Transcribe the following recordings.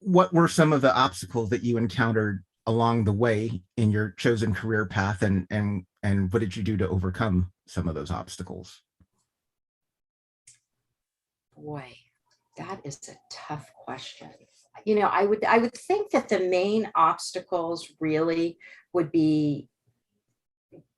what were some of the obstacles that you encountered along the way in your chosen career path, and what did you do to overcome some of those obstacles? Boy, that is a tough question. I would think that the main obstacles really would be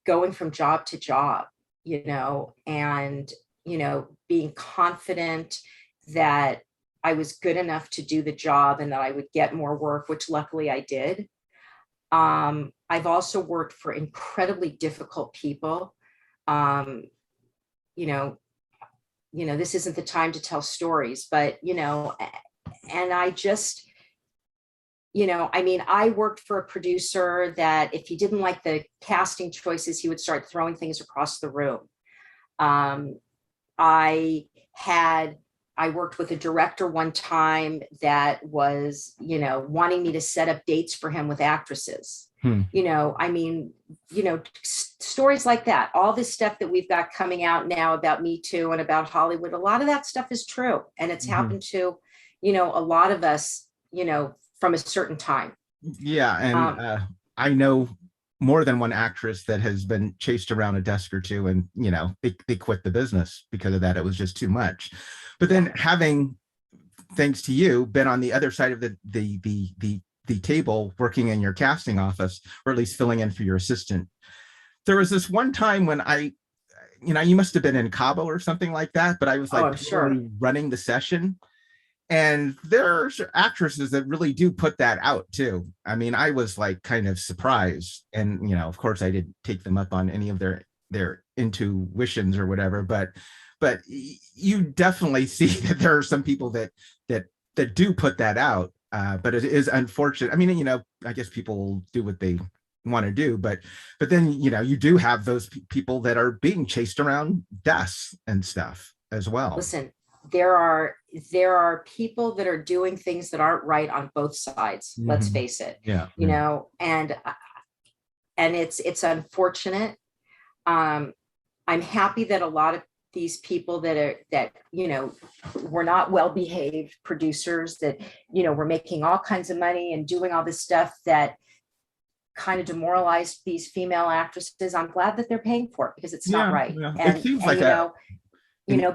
going from job to job, and being confident that I was good enough to do the job and that I would get more work, which luckily I did. I've also worked for incredibly difficult people. Um, you know, this isn't the time to tell stories, but and I just, I worked for a producer that if he didn't like the casting choices, he would start throwing things across the room. Um, I had I worked with a director one time that was, wanting me to set up dates for him with actresses. Hmm. Stories like that, all this stuff that we've got coming out now about Me Too and about Hollywood, a lot of that stuff is true. And it's Mhm. happened to, a lot of us, from a certain time. Yeah, and Um, I know more than one actress that has been chased around a desk or two, and they quit the business because of that. It was just too much. But then yeah. having, thanks to you, been on the other side of the table, working in your casting office, or at least filling in for your assistant, there was this one time when you must have been in Cabo or something like that, but I was Oh, like I'm sure. totally running the session. And there's actresses that really do put that out too. I mean, I was like kind of surprised, and of course, I didn't take them up on any of their intuitions or whatever. But you definitely see that there are some people that that do put that out. But it is unfortunate. I mean, I guess people do what they want to do, but then you do have those people that are being chased around desks and stuff as well. Listen, there are people that are doing things that aren't right on both sides. Let's Mhm. face it. Yeah, yeah. And it's unfortunate. Um, I'm happy that a lot of these people that were not well behaved producers that were making all kinds of money and doing all this stuff that kind of demoralized these female actresses. I'm glad that they're paying for it because it's not Yeah, right. yeah. It And seems and like a,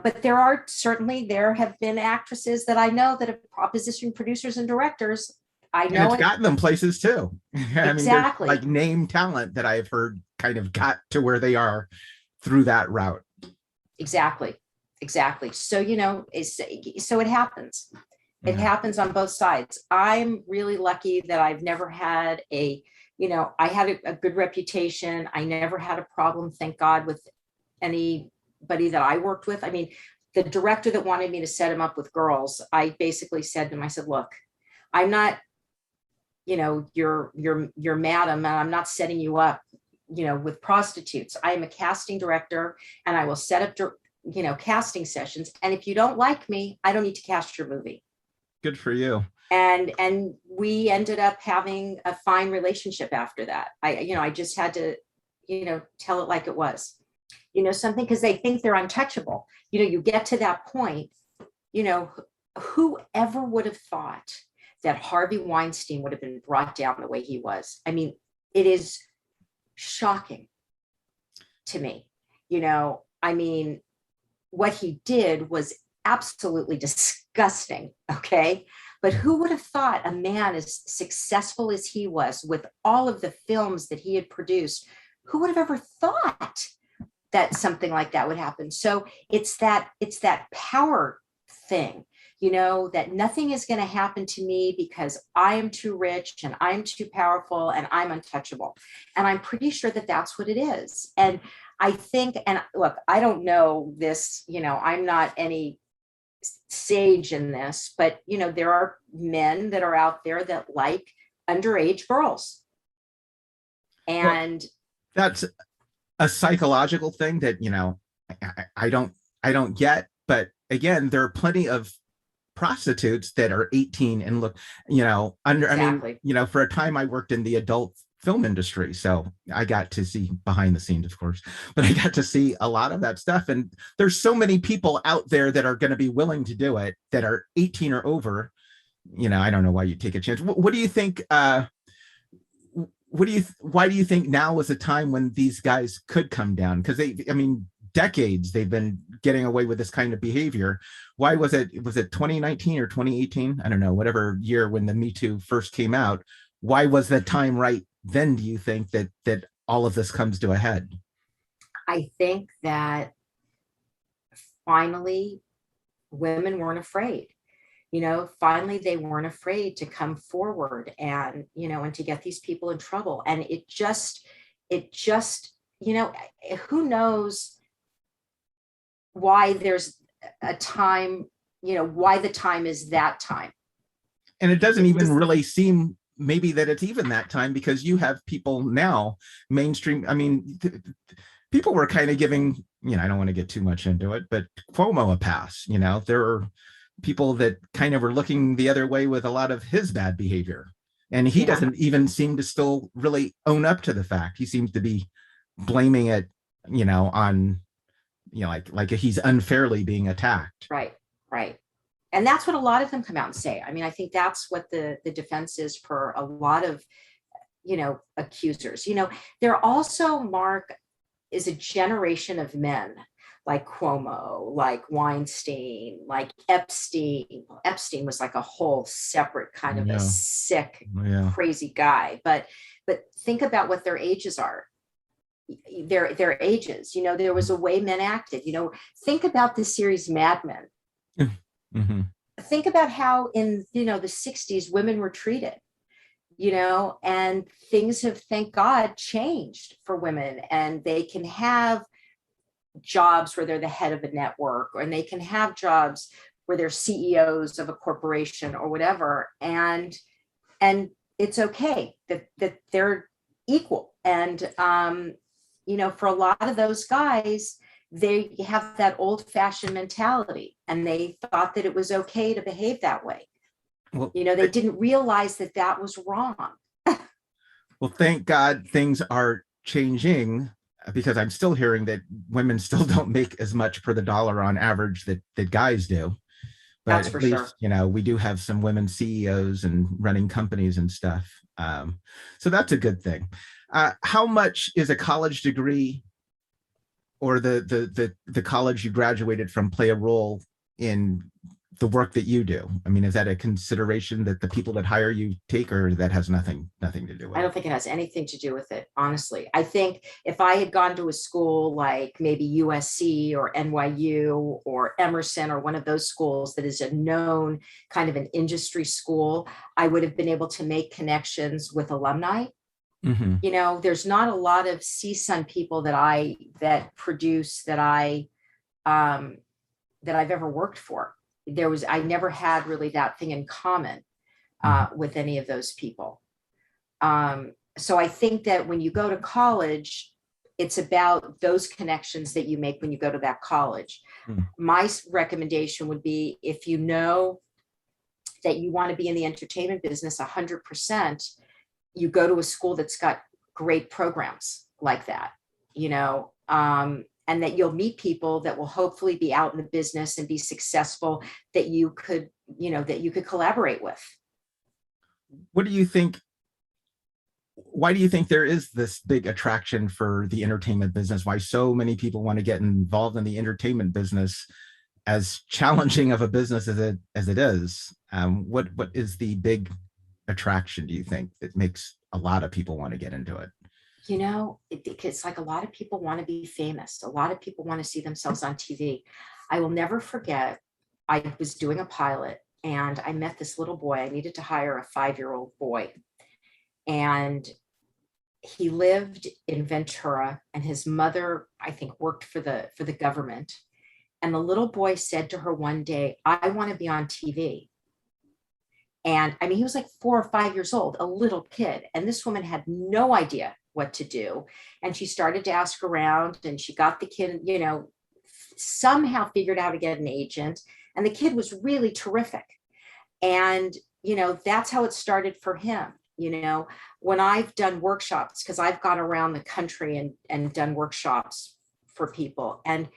but there have been actresses that I know that have opposition producers and directors. I and know it's it. gotten them places too. I mean, there's like Exactly. name talent that I've heard kind of got to where they are through that route. Exactly. Exactly. So, so it happens. It Yeah. happens on both sides. I'm really lucky that I've never had I had a good reputation. I never had a problem, thank God, with anybody that I worked with. I mean, the director that wanted me to set him up with girls, I basically said to him, I said, look, I'm not, you're madam, and I'm not setting you up, with prostitutes. I am a casting director and I will set up, casting sessions. And if you don't like me, I don't need to cast your movie. Good for you. And we ended up having a fine relationship after that. I just had to, tell it like it was, something, because they think they're untouchable. You get to that point, you know, whoever would have thought that Harvey Weinstein would have been brought down the way he was? I mean, it is shocking to me. I mean, what he did was absolutely disgusting. Okay. But who would have thought a man as successful as he was with all of the films that he had produced, who would have ever thought that something like that would happen? So it's that power thing, that nothing is going to happen to me because I am too rich and I'm too powerful and I'm untouchable. And I'm pretty sure that that's what it is. And I think, and look, I don't know this, I'm not any sage in this, but there are men that are out there that like underage girls. Well, And that's a psychological thing that I don't get. But again, there are plenty of prostitutes that are 18 and look, under. I mean, exactly. for a time I worked in the adult film industry, so I got to see behind the scenes, of course, but I got to see a lot of that stuff. And there's so many people out there that are going to be willing to do it that are 18 or over, I don't know why you take a chance. What do you think? Why do you think now is a time when these guys could come down? Because I mean, decades they've been getting away with this kind of behavior. Why was it 2019 or 2018? I don't know, whatever year when the Me Too first came out. Why was that time right then, do you think, that all of this comes to a head? I think that finally women weren't afraid. Finally they weren't afraid to come forward and, and to get these people in trouble. And it just, who knows why there's a time, why the time is that time. And it doesn't It even just, really seem maybe that it's even that time, because you have people now, mainstream. I mean, people were kind of giving, I don't want to get too much into it, but Cuomo a pass. There are people that kind of were looking the other way with a lot of his bad behavior. And he yeah, doesn't even seem to still really own up to the fact. He seems to be blaming it, on, like he's unfairly being attacked. right, right. And that's what a lot of them come out and say. I mean, I think that's what the defense is for a lot of, accusers. There also, Mark, is a generation of men like Cuomo, like Weinstein, like Epstein. Epstein was like a whole separate kind of a Yeah. sick, Yeah. crazy guy. But think about what their ages are. Their ages. There was a way men acted. Think about the series Mad Men. Mm-hmm. Think about how in the 60s women were treated. And things have, thank God, changed for women, and they can have jobs where they're the head of a network, and they can have jobs where they're CEOs of a corporation or whatever, and it's okay that they're equal. And for a lot of those guys, they have that old-fashioned mentality, and they thought that it was okay to behave that way. Well, They didn't realize that that was wrong. well, thank God things are changing, because I'm still hearing that women still don't make as much per the dollar on average that guys do. But That's at for sure. least, we do have some women CEOs and running companies and stuff. So that's a good thing. How much is a college degree, or the college you graduated from, play a role in the work that you do? I mean, is that a consideration that the people that hire you take, or that has nothing to do I with it? don't think it has anything to do with it, honestly. I think if I had gone to a school like maybe USC or NYU or Emerson or one of those schools that is a known kind of an industry school, I would have been able to make connections with alumni. Mm-hmm. There's not a lot of CSUN people that produce um, that I've ever worked for. I never had really that thing in common Mm-hmm. with any of those people. So I think that when you go to college, it's about those connections that you make when you go to that college. Mm-hmm. My recommendation would be, if you know that you want to be in the entertainment business 100%, you go to a school that's got great programs like that, and that you'll meet people that will hopefully be out in the business and be successful, that you could collaborate with. What do you think? Why do you think there is this big attraction for the entertainment business? Why so many people want to get involved in the entertainment business, as challenging of a business as it is? What is the big attraction, do you think, that makes a lot of people want to get into it? It's like a lot of people want to be famous. A lot of people want to see themselves on TV. I will never forget, I was doing a pilot and I met this little boy. I needed to hire a 5-year-old boy. And he lived in Ventura, and his mother, I think, worked for the government. And the little boy said to her one day, "I want to be on TV." And I mean, he was like 4 or 5 years old, a little kid. And this woman had no idea what to do. And she started to ask around, and she got the kid, somehow figured out how to get an agent. And the kid was really terrific. And, that's how it started for him. When I've done workshops, because I've gone around the country and done workshops for people. And,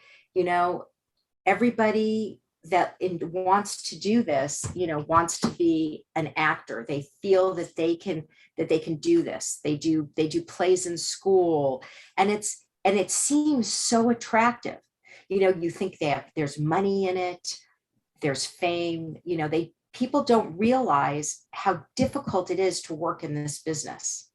everybody wants to do this, wants to be an actor. They feel that they can do this. They do plays in school, and it seems so attractive. You think that there's money in it, there's fame. People don't realize how difficult it is to work in this business.